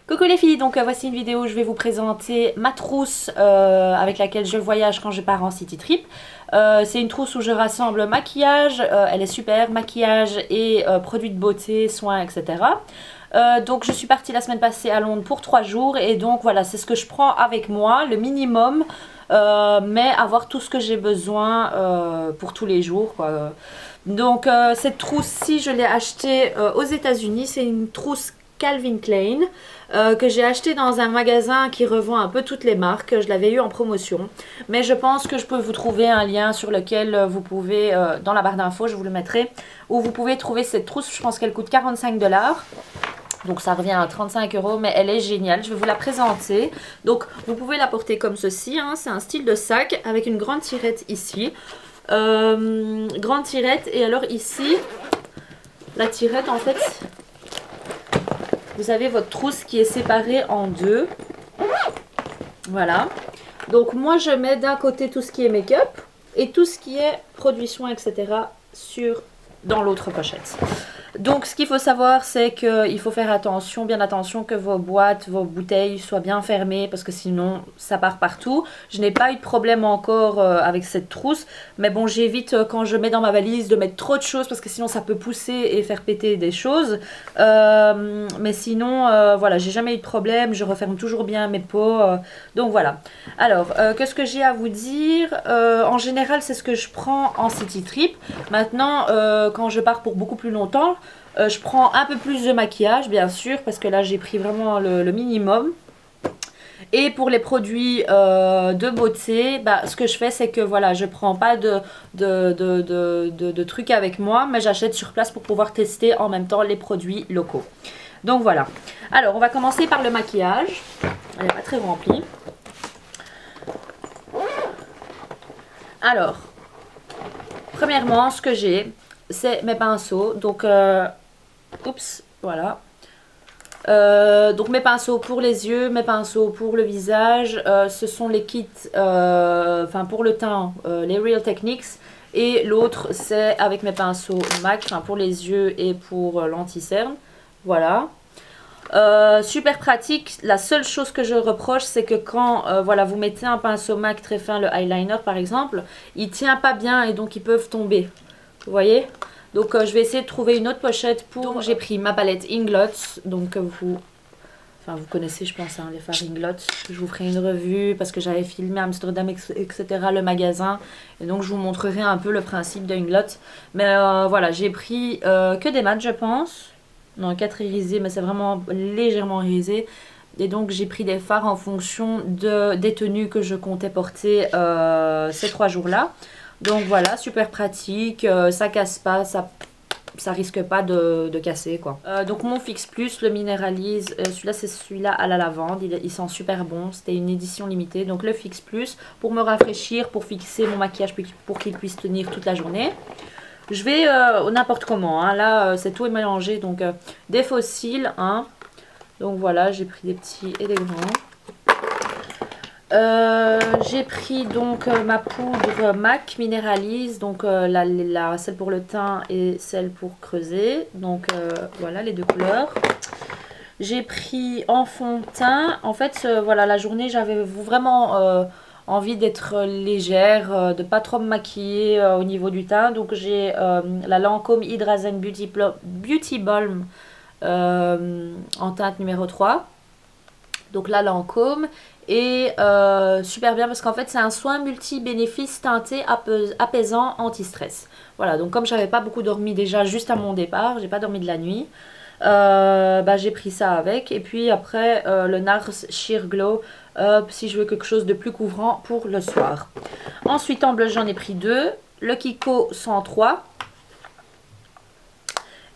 Coucou les filles, donc voici une vidéo où je vais vous présenter ma trousse avec laquelle je voyage quand je pars en city trip. C'est une trousse où je rassemble maquillage, elle est super, maquillage et produits de beauté, soins, etc. Donc je suis partie la semaine passée à Londres pour 3 jours et donc voilà, c'est ce que je prends avec moi, le minimum, mais avoir tout ce que j'ai besoin pour tous les jours, quoi. Donc cette trousse-ci, je l'ai achetée aux États-Unis, c'est une trousse Calvin Klein que j'ai acheté dans un magasin qui revend un peu toutes les marques. Je l'avais eu en promotion, mais je pense que je peux vous trouver un lien sur lequel vous pouvez, dans la barre d'infos je vous le mettrai, où vous pouvez trouver cette trousse. Je pense qu'elle coûte 45 $, donc ça revient à 35 €, mais elle est géniale. Je vais vous la présenter. Donc vous pouvez la porter comme ceci, hein. C'est un style de sac avec une grande tirette ici, grande tirette, et alors ici la tirette, en fait vous avez votre trousse qui est séparée en deux. Voilà. Donc moi je mets d'un côté tout ce qui est make-up et tout ce qui est produits soins, etc. dans l'autre pochette. Donc ce qu'il faut savoir, c'est qu'il faut faire attention, bien attention que vos boîtes, vos bouteilles soient bien fermées, parce que sinon ça part partout. Je n'ai pas eu de problème encore avec cette trousse, mais bon, j'évite quand je mets dans ma valise de mettre trop de choses, parce que sinon ça peut pousser et faire péter des choses. Mais sinon, voilà, j'ai jamais eu de problème, je referme toujours bien mes pots. Donc voilà. Alors, qu'est-ce que j'ai à vous dire? En général, c'est ce que je prends en city trip. Maintenant, quand je pars pour beaucoup plus longtemps, je prends un peu plus de maquillage, bien sûr, parce que là j'ai pris vraiment le minimum. Et pour les produits de beauté, bah, ce que je fais, c'est que voilà, je prends pas de trucs avec moi, mais j'achète sur place pour pouvoir tester en même temps les produits locaux. Donc voilà. Alors on va commencer par le maquillage. Elle n'est pas très remplie. Alors, premièrement, ce que j'ai, c'est mes pinceaux. Donc oups, voilà. Donc mes pinceaux pour les yeux, mes pinceaux pour le visage, ce sont les kits, enfin pour le teint, les Real Techniques, et l'autre c'est avec mes pinceaux MAC, enfin pour les yeux et pour l'anti-cerne, voilà. Super pratique. La seule chose que je reproche, c'est que quand voilà, vous mettez un pinceau MAC très fin, le eyeliner par exemple, il tient pas bien et donc ils peuvent tomber, vous voyez. Donc je vais essayer de trouver une autre pochette pour... Donc j'ai pris ma palette Inglot, donc vous connaissez je pense, hein, les fards Inglot. Je vous ferai une revue parce que j'avais filmé Amsterdam, etc. le magasin. Et donc je vous montrerai un peu le principe de Inglot. Mais voilà, j'ai pris que des mats je pense. Non, 4 irisés, mais c'est vraiment légèrement irisé. Et donc j'ai pris des fards en fonction des tenues que je comptais porter ces 3 jours-là. Donc voilà, super pratique, ça casse pas, ça risque pas de casser quoi. Donc mon Fix Plus, le minéralise, celui-là c'est celui-là à la lavande, il sent super bon, c'était une édition limitée. Donc le Fix Plus pour me rafraîchir, pour fixer mon maquillage pour qu'il puisse tenir toute la journée. Je vais n'importe comment, hein. Là c'est tout mélangé, donc des fossiles, hein. Donc voilà, j'ai pris des petits et des grands. J'ai pris donc ma poudre MAC Minéralise, donc celle pour le teint et celle pour creuser, donc voilà les deux couleurs. J'ai pris en fond de teint, en fait voilà, la journée j'avais vraiment envie d'être légère, de pas trop me maquiller au niveau du teint, donc j'ai la Lancôme Hydrazen Beauty Balm en teinte numéro 3, donc la Lancôme. Et super bien parce qu'en fait c'est un soin multi-bénéfice teinté apaisant anti-stress. Voilà, donc comme j'avais pas beaucoup dormi déjà juste à mon départ, j'ai pas dormi de la nuit, bah, j'ai pris ça avec. Et puis après le NARS Sheer Glow si je veux quelque chose de plus couvrant pour le soir. Ensuite en blush j'en ai pris 2, le Kiko 103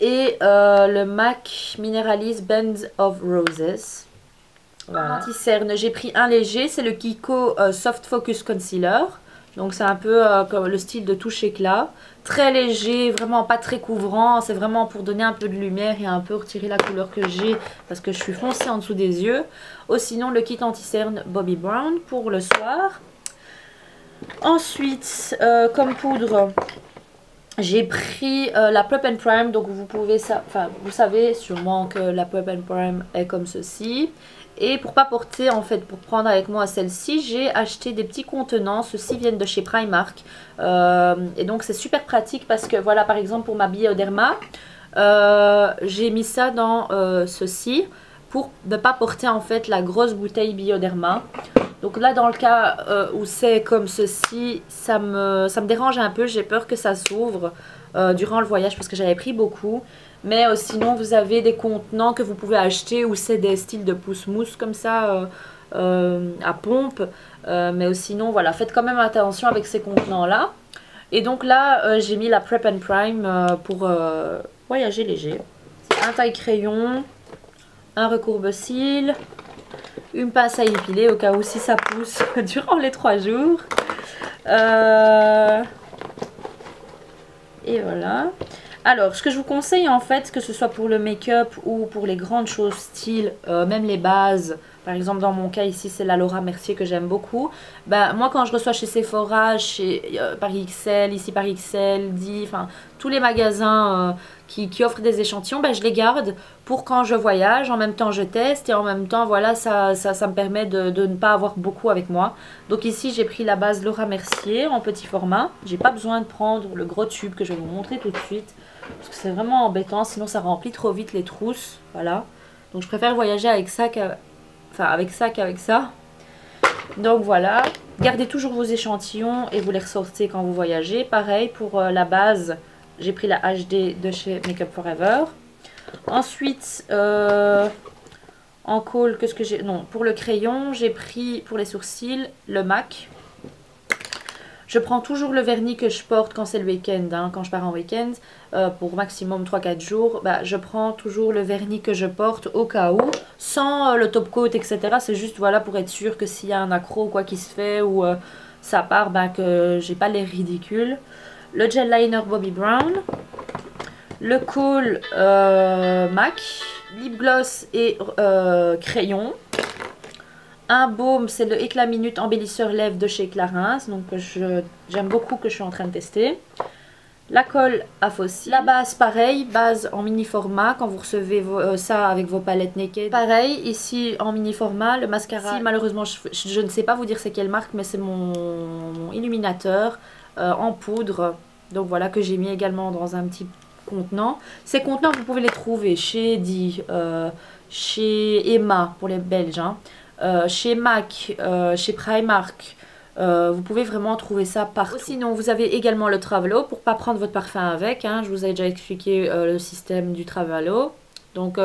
et le MAC Mineralise Band of Roses. Voilà. Anti-cerne, j'ai pris un léger, c'est le Kiko Soft Focus Concealer. Donc c'est un peu comme le style de touche éclat. Très léger, vraiment pas très couvrant. C'est vraiment pour donner un peu de lumière et un peu retirer la couleur que j'ai parce que je suis foncée en dessous des yeux. Ou sinon le kit anti-cerne Bobbi Brown pour le soir. Ensuite, comme poudre, J'ai pris la Prep and Prime, donc vous pouvez, enfin vous savez sûrement que la Prep and Prime est comme ceci. Et pour pas porter, en fait, pour prendre avec moi celle-ci, j'ai acheté des petits contenants. Ceux-ci viennent de chez Primark. Et donc c'est super pratique parce que voilà, par exemple pour ma Bioderma, j'ai mis ça dans ceci pour ne pas porter en fait la grosse bouteille Bioderma. Donc là dans le cas où c'est comme ceci, ça me dérange un peu, j'ai peur que ça s'ouvre durant le voyage parce que j'avais pris beaucoup. Mais sinon vous avez des contenants que vous pouvez acheter où c'est des styles de pousse-mousse comme ça à pompe. Mais sinon voilà, faites quand même attention avec ces contenants là. Et donc là j'ai mis la Prep and Prime pour voyager léger. Un taille-crayon, un recourbe-cils, une pince à épiler au cas où si ça pousse durant les 3 jours. Et voilà. Alors, ce que je vous conseille en fait, que ce soit pour le make-up ou pour les grandes choses style, même les bases, par exemple dans mon cas ici c'est la Laura Mercier que j'aime beaucoup. Bah, moi quand je reçois chez Sephora, chez Paris XL, ici Paris XL, Di, enfin tous les magasins qui offrent des échantillons, bah, je les garde pour quand je voyage, en même temps je teste et en même temps voilà ça me permet de ne pas avoir beaucoup avec moi. Donc ici j'ai pris la base Laura Mercier en petit format, j'ai pas besoin de prendre le gros tube que je vais vous montrer tout de suite. Parce que c'est vraiment embêtant, sinon ça remplit trop vite les trousses. Voilà. Donc je préfère voyager avec ça qu'avec ça. Donc voilà. Gardez toujours vos échantillons et vous les ressortez quand vous voyagez. Pareil pour la base, j'ai pris la HD de chez Makeup Forever. Ensuite, en col, qu'est-ce que j'ai... Non, pour le crayon, j'ai pris pour les sourcils le MAC. Je prends toujours le vernis que je porte quand c'est le week-end, hein, quand je pars en week-end, pour maximum 3-4 jours. Bah, je prends toujours le vernis que je porte au cas où, sans le top coat, etc. C'est juste voilà, pour être sûr que s'il y a un accro ou quoi qui se fait, ou ça part, bah, que j'ai pas l'air ridicule. Le gel liner Bobbi Brown. Le kohl MAC. Lip gloss et crayon. Un baume, c'est le Éclat Minute embellisseur lèvres de chez Clarins, donc j'aime beaucoup, que je suis en train de tester. La colle à fossiles. La base, pareil, base en mini format, quand vous recevez ça avec vos palettes Naked. Pareil, ici en mini format, le mascara. Ici, malheureusement, je ne sais pas vous dire c'est quelle marque, mais c'est mon illuminateur en poudre. Donc voilà, que j'ai mis également dans un petit contenant. Ces contenants, vous pouvez les trouver chez Di, chez Emma pour les Belges, hein. Chez MAC, chez Primark, vous pouvez vraiment trouver ça partout. Sinon, vous avez également le Travelo pour pas prendre votre parfum avec, hein. Je vous ai déjà expliqué le système du Travelo. Donc,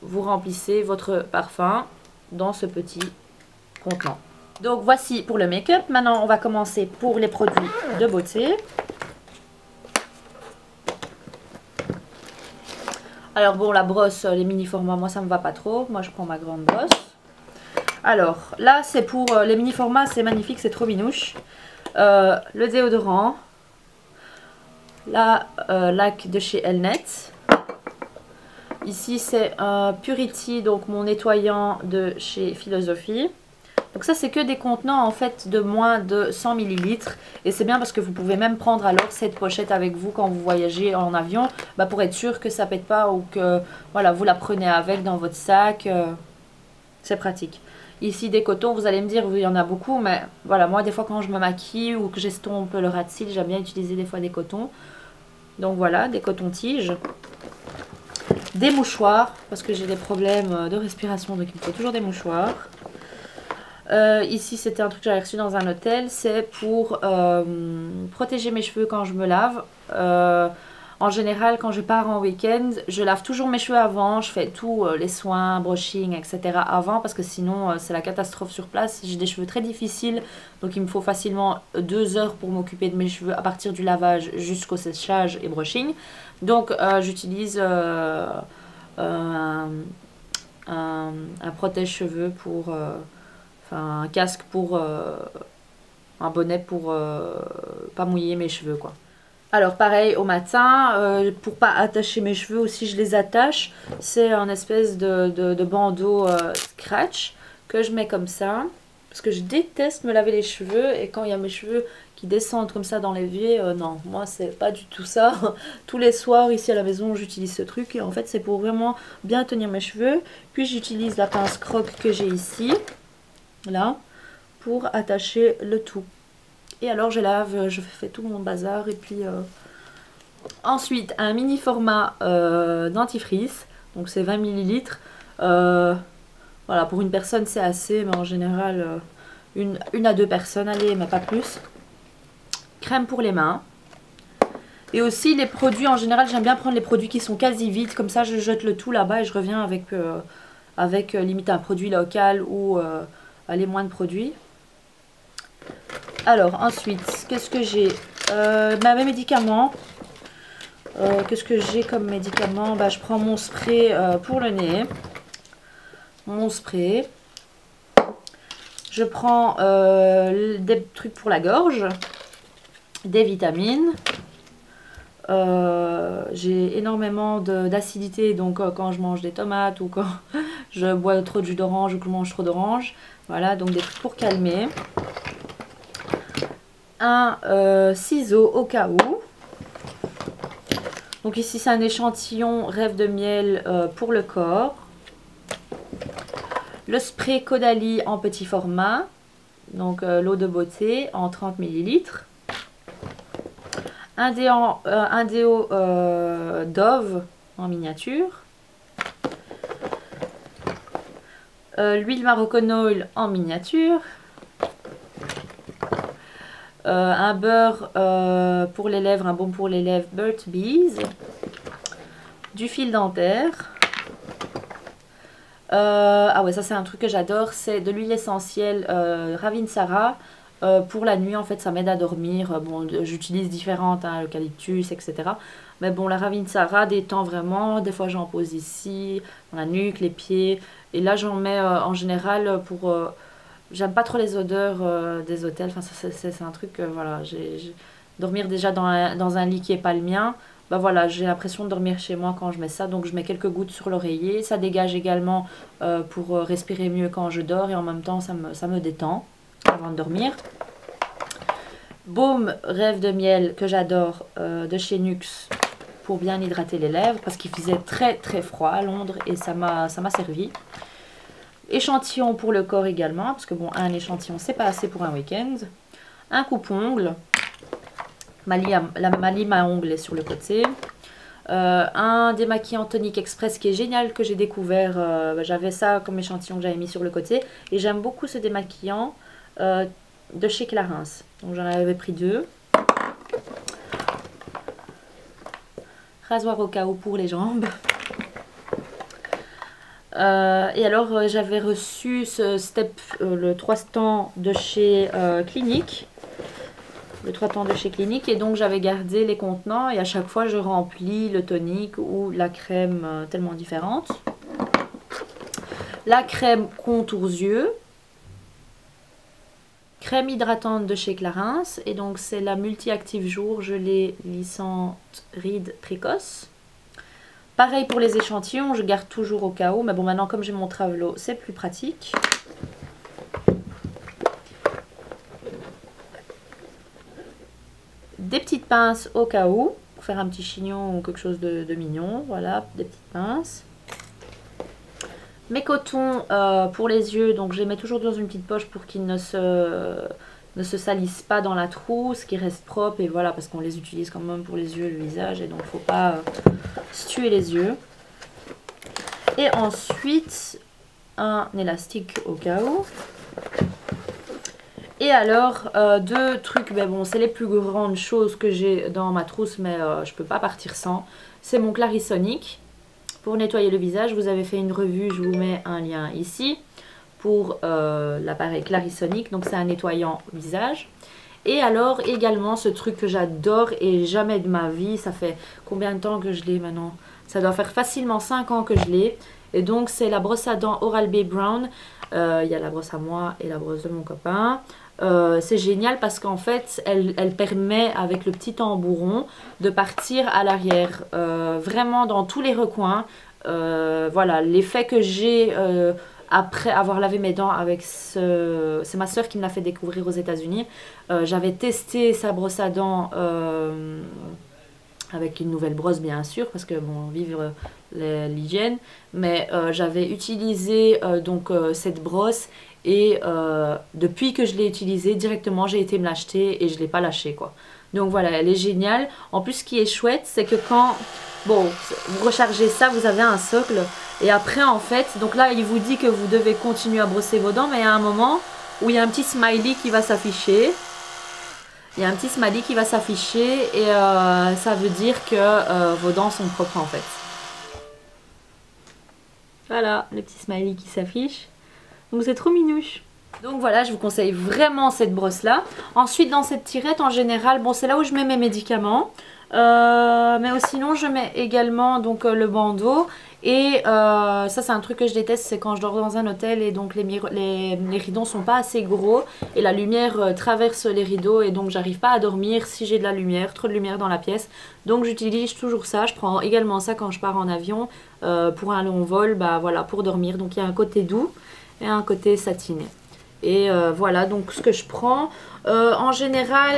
vous remplissez votre parfum dans ce petit contenant. Donc, voici pour le make-up. Maintenant, on va commencer pour les produits de beauté. Alors bon, la brosse, les mini formats, moi ça me va pas trop. Moi, je prends ma grande brosse. Alors, là, c'est pour les mini formats, c'est magnifique, c'est trop minouche. Le déodorant. La lac de chez Elnet. Ici, c'est Purity, donc mon nettoyant de chez Philosophie. Donc ça, c'est que des contenants, en fait, de moins de 100 ml. Et c'est bien parce que vous pouvez même prendre alors cette pochette avec vous quand vous voyagez en avion. Bah, pour être sûr que ça pète pas ou que voilà, vous la prenez avec dans votre sac. C'est pratique. Ici, des cotons, vous allez me dire, il y en a beaucoup, mais voilà, moi, des fois, quand je me maquille ou que j'estompe le ras de cils, j'aime bien utiliser des fois des cotons. Donc voilà, des cotons-tiges. Des mouchoirs, parce que j'ai des problèmes de respiration, donc il me faut toujours des mouchoirs. Ici, c'était un truc que j'avais reçu dans un hôtel, c'est pour protéger mes cheveux quand je me lave. En général, quand je pars en week-end, je lave toujours mes cheveux avant, je fais tous les soins, brushing, etc. avant parce que sinon c'est la catastrophe sur place. J'ai des cheveux très difficiles, donc il me faut facilement 2 heures pour m'occuper de mes cheveux à partir du lavage jusqu'au séchage et brushing. Donc j'utilise un protège-cheveux pour... un casque pour... un bonnet pour pas mouiller mes cheveux, quoi. Alors pareil au matin, pour pas attacher mes cheveux aussi je les attache. C'est un espèce de bandeau scratch que je mets comme ça. Parce que je déteste me laver les cheveux et quand il y a mes cheveux qui descendent comme ça dans l'évier, non, moi c'est pas du tout ça. Tous les soirs ici à la maison j'utilise ce truc et en fait c'est pour vraiment bien tenir mes cheveux. Puis j'utilise la pince croque que j'ai ici, là, pour attacher le tout. Et alors je lave, je fais tout mon bazar et puis ensuite un mini format dentifrice, donc c'est 20 ml. Voilà, pour une personne c'est assez, mais en général une à deux personnes, allez, mais pas plus. Crème pour les mains. Et aussi les produits, en général j'aime bien prendre les produits qui sont quasi vides, comme ça je jette le tout là-bas et je reviens avec limite un produit local ou allez, moins de produits. Alors ensuite, qu'est-ce que j'ai, mes médicaments. Qu'est-ce que j'ai comme médicament? Bah, je prends mon spray pour le nez. Mon spray. Je prends des trucs pour la gorge. Des vitamines. J'ai énormément d'acidité, donc quand je mange des tomates ou quand je bois trop de jus d'orange ou que je mange trop d'orange. Voilà, donc des trucs pour calmer. Un ciseau au cas où. Donc ici c'est un échantillon Rêve de miel pour le corps. Le spray Caudalie en petit format. Donc l'eau de beauté en 30 ml. Un déo Dove en miniature. L'huile Moroccan Oil en miniature. Un beurre pour les lèvres, un baume pour les lèvres Burt's Bees. Du fil dentaire. Ah ouais, ça c'est un truc que j'adore, c'est de l'huile essentielle Ravinsara. Pour la nuit, en fait, ça m'aide à dormir. Bon, j'utilise différentes, hein, l'eucalyptus, etc. Mais bon, la Ravinsara détend vraiment. Des fois, j'en pose ici, dans la nuque, les pieds. Et là, j'en mets en général pour... j'aime pas trop les odeurs des hôtels. Enfin, c'est un truc, voilà. Dormir déjà dans un lit qui n'est pas le mien. Bah voilà, j'ai l'impression de dormir chez moi quand je mets ça. Donc, je mets quelques gouttes sur l'oreiller. Ça dégage également pour respirer mieux quand je dors. Et en même temps, ça me détend avant de dormir. Baume Rêve de miel que j'adore de chez Nuxe pour bien hydrater les lèvres parce qu'il faisait très très froid à Londres et ça m'a servi. Échantillon pour le corps également parce que bon, un échantillon c'est pas assez pour un week-end. Un coupe-ongle, ma lime à ongles est sur le côté. Un démaquillant tonique express qui est génial que j'ai découvert. J'avais ça comme échantillon que j'avais mis sur le côté et j'aime beaucoup ce démaquillant de chez Clarins. Donc j'en avais pris 2. Rasoir au cas où pour les jambes. Et alors j'avais reçu ce step, le 3 temps de chez Clinique. Le 3 temps de chez Clinique. Et donc j'avais gardé les contenants. Et à chaque fois je remplis le tonique ou la crème tellement différente. La crème contours yeux. Crème hydratante de chez Clarins. Et donc c'est la multi-active jour gelée lissante ride précoce. Pareil pour les échantillons, je garde toujours au cas où. Mais bon, maintenant comme j'ai mon Travelo, c'est plus pratique. Des petites pinces au cas où. Pour faire un petit chignon ou quelque chose de mignon. Voilà, des petites pinces. Mes cotons pour les yeux, donc je les mets toujours dans une petite poche pour qu'ils ne se salissent pas dans la trousse, qu'ils restent propres. Et voilà, parce qu'on les utilise quand même pour les yeux et le visage. Et donc il ne faut pas se tuer les yeux. Et ensuite, un élastique au cas où. Et alors, 2 trucs, mais bon, c'est les plus grandes choses que j'ai dans ma trousse, mais je ne peux pas partir sans. C'est mon Clarisonic. Pour nettoyer le visage, vous avez fait une revue, je vous mets un lien ici pour l'appareil Clarisonic. Donc c'est un nettoyant visage. Et alors également ce truc que j'adore et jamais de ma vie, ça fait combien de temps que je l'ai maintenant? Ça doit faire facilement 5 ans que je l'ai. Et donc c'est la brosse à dents Oral-B Brown. Il y a la brosse à moi et la brosse de mon copain. C'est génial parce qu'en fait elle permet avec le petit tambouron de partir à l'arrière vraiment dans tous les recoins. Voilà, l'effet que j'ai après avoir lavé mes dents avec c'est ma soeur qui me l'a fait découvrir aux États-Unis. J'avais testé sa brosse à dents avec une nouvelle brosse bien sûr, parce que bon, vivre l'hygiène, mais j'avais utilisé cette brosse et depuis que je l'ai utilisée directement j'ai été me l'acheter et je l'ai pas lâché quoi. Donc voilà, elle est géniale. En plus ce qui est chouette c'est que quand bon, vous rechargez ça, vous avez un socle et après en fait, donc là il vous dit que vous devez continuer à brosser vos dents, mais il y a un moment où il y a un petit smiley qui va s'afficher. Il y a un petit smiley qui va s'afficher et ça veut dire que vos dents sont propres en fait. Voilà, le petit smiley qui s'affiche. Donc c'est trop minouche. Donc voilà, je vous conseille vraiment cette brosse là. Ensuite dans cette tirette en général, bon c'est là où je mets mes médicaments. Mais sinon je mets également donc le bandeau. Et ça c'est un truc que je déteste, c'est quand je dors dans un hôtel et donc les rideaux sont pas assez gros et la lumière traverse les rideaux et donc j'arrive pas à dormir si j'ai de la lumière, trop de lumière dans la pièce. Donc j'utilise toujours ça, je prends également ça quand je pars en avion pour un long vol, bah voilà, pour dormir. Donc il y a un côté doux et un côté satiné. Et voilà donc ce que je prends. En général,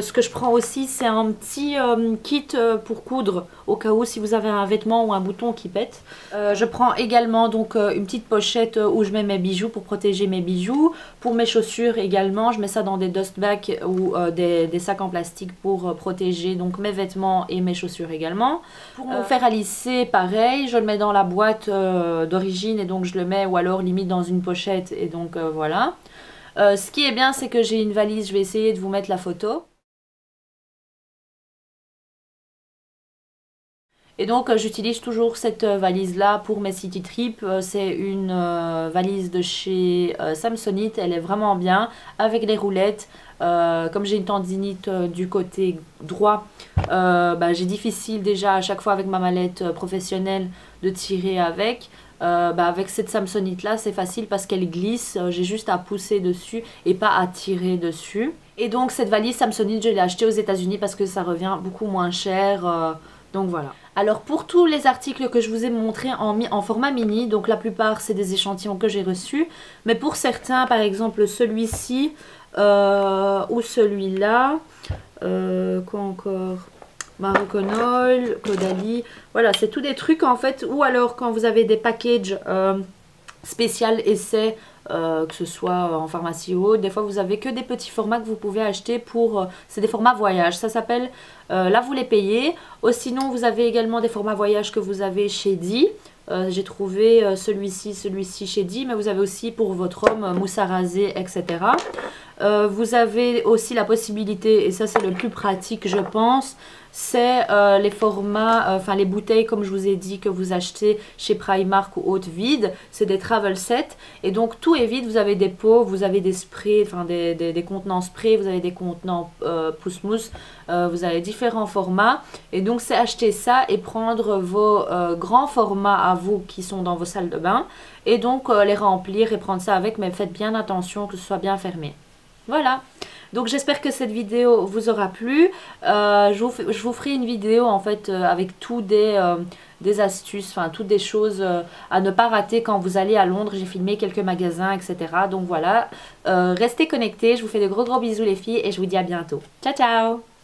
ce que je prends aussi c'est un petit kit pour coudre au cas où si vous avez un vêtement ou un bouton qui pète. Je prends également donc une petite pochette où je mets mes bijoux pour protéger mes bijoux. Pour mes chaussures également, je mets ça dans des dust bags ou des sacs en plastique pour protéger donc mes vêtements et mes chaussures également. Pour mon fer à lisser, pareil, je le mets dans la boîte d'origine et donc je le mets ou alors limite dans une pochette et donc voilà. Ce qui est bien c'est que j'ai une valise, je vais essayer de vous mettre la photo. Et donc j'utilise toujours cette valise là pour mes city trips. C'est une valise de chez Samsonite, elle est vraiment bien avec les roulettes. Comme j'ai une tendinite du côté droit, j'ai difficile déjà à chaque fois avec ma mallette professionnelle de tirer avec. Avec cette Samsonite là c'est facile parce qu'elle glisse, j'ai juste à pousser dessus et pas à tirer dessus. Et donc cette valise Samsonite je l'ai achetée aux États-Unis parce que ça revient beaucoup moins cher, donc voilà. Alors pour tous les articles que je vous ai montrés en format mini, donc la plupart c'est des échantillons que j'ai reçus, mais pour certains, par exemple celui-ci ou celui-là, quoi encore, Maroconol, Caudalie, voilà c'est tous des trucs en fait, ou alors quand vous avez des packages spécial essai, que ce soit en pharmacie ou autre, des fois vous avez que des petits formats que vous pouvez acheter pour, c'est des formats voyage, ça s'appelle, là vous les payez, ou sinon vous avez également des formats voyage que vous avez chez Di. J'ai trouvé celui-ci chez Di, mais vous avez aussi pour votre homme mousse à raser, etc. Vous avez aussi la possibilité, et ça c'est le plus pratique je pense, c'est les formats, enfin les bouteilles comme je vous ai dit que vous achetez chez Primark ou autre vides, c'est des travel sets et donc tout est vide, vous avez des pots, vous avez des sprays, enfin des contenants sprays, vous avez des contenants pousse-mousse, vous avez différents formats et donc c'est acheter ça et prendre vos grands formats à vous qui sont dans vos salles de bain et donc les remplir et prendre ça avec, mais faites bien attention que ce soit bien fermé. Voilà, donc j'espère que cette vidéo vous aura plu. Je vous ferai une vidéo en fait avec tout des astuces, enfin toutes des choses à ne pas rater quand vous allez à Londres. J'ai filmé quelques magasins, etc. Donc voilà, restez connectés. Je vous fais de gros bisous les filles et je vous dis à bientôt. Ciao ciao!